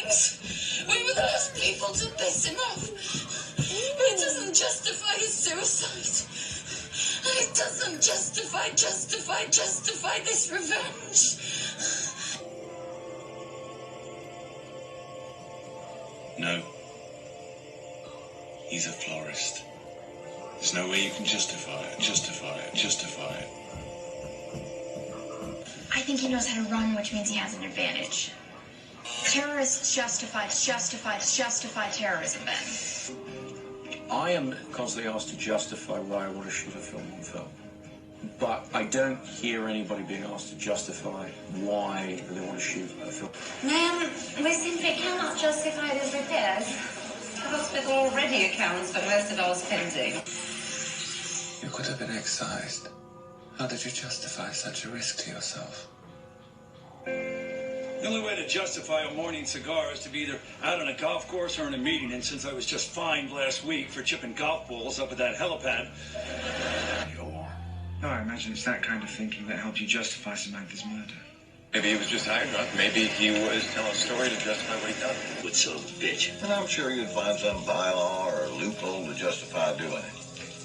things. We were the last people to piss him off. It doesn't justify his suicide. It doesn't justify this revenge. No. He's a florist. There's no way you can justify it. I think he knows how to run, which means he has an advantage. Terrorists justify terrorism, Ben. I am constantly asked to justify why I want to shoot a film on film. But I don't hear anybody being asked to justify why they want to shoot a film. Ma'am, we simply cannot justify these repairs. The hospital already accounts for most of our spending. You could have been excised. How did you justify such a risk to yourself? The only way to justify a morning cigar is to be either out on a golf course or in a meeting, and since I was just fined last week for chipping golf balls up at that helipad... No, I imagine it's that kind of thinking that helped you justify Samantha's murder. Maybe he was just high drunk. Maybe he was telling a story to justify what he done. Good son of a bitch. And I'm sure you'd find some bylaw or loophole to justify doing it.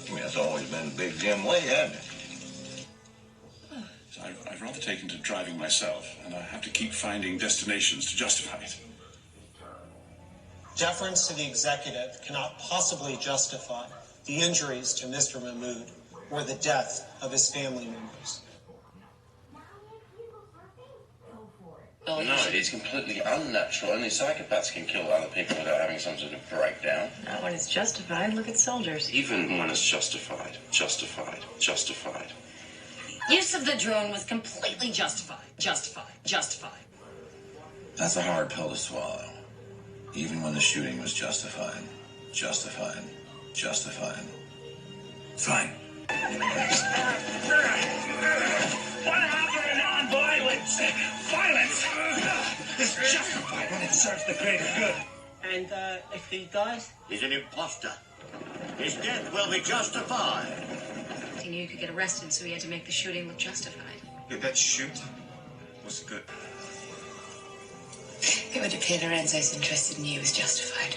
I mean, that's always been Big Jim way, hasn't it? So I've rather taken to driving myself, and I have to keep finding destinations to justify it. Deference to the executive cannot possibly justify the injuries to Mr. Mahmood or the death of his family members. No, it's completely unnatural. Only psychopaths can kill other people without having some sort of breakdown. Not when it's justified. Look at soldiers. Even when it's justified. Use of the drone was completely justified. That's a hard pill to swallow. Even when the shooting was justified. Fine. What happened to non-violence? Violence is justified when it serves the greater good. And if he dies? He's an imposter. His death will be justified. He knew he could get arrested, so he had to make the shooting look justified. Yeah, that shoot was good. It would appear Lorenzo's interest in you was justified.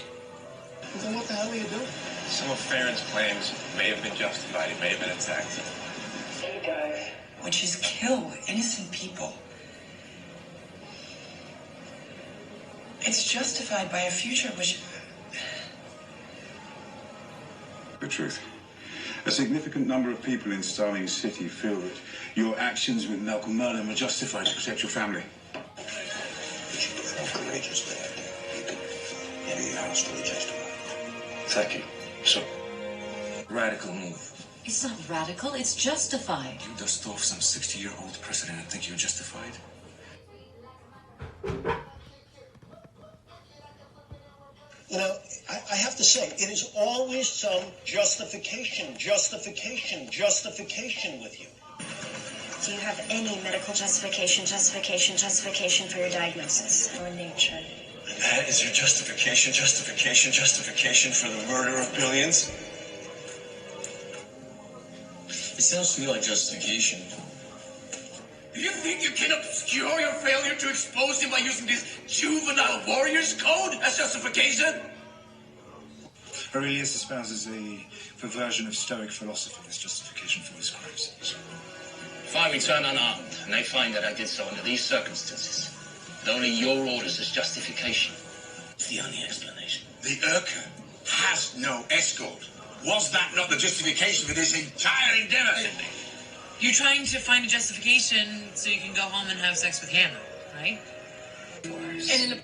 Well, then what the hell are you doing? Some of Farron's claims may have been justified. It may have been attacked. Hey, guys. Which is kill innocent people. It's justified by a future which... The truth. A significant number of people in Starling City feel that your actions with Malcolm Merlin were justified to protect your family. But you performed courageously, and you honestly justified. Thank you. So, Radical move. It's not radical, it's justified. You dust off some 60-year-old precedent and think you're justified? You know, I have to say, it is always some justification with you. Do you have any medical justification for your diagnosis or nature? that is your justification for the murder of billions? It sounds to me like justification. Do you think you can obscure your failure to expose him by using this juvenile warrior's code as justification? Aurelius espouses a perversion of Stoic philosophy as justification for his crimes. If I return unarmed and they find that I did so under these circumstances, with only your orders as justification, it's the only explanation. The Urca has no escort. Was that not the justification for this entire endeavor? You're trying to find a justification so you can go home and have sex with Hannah, right? And in the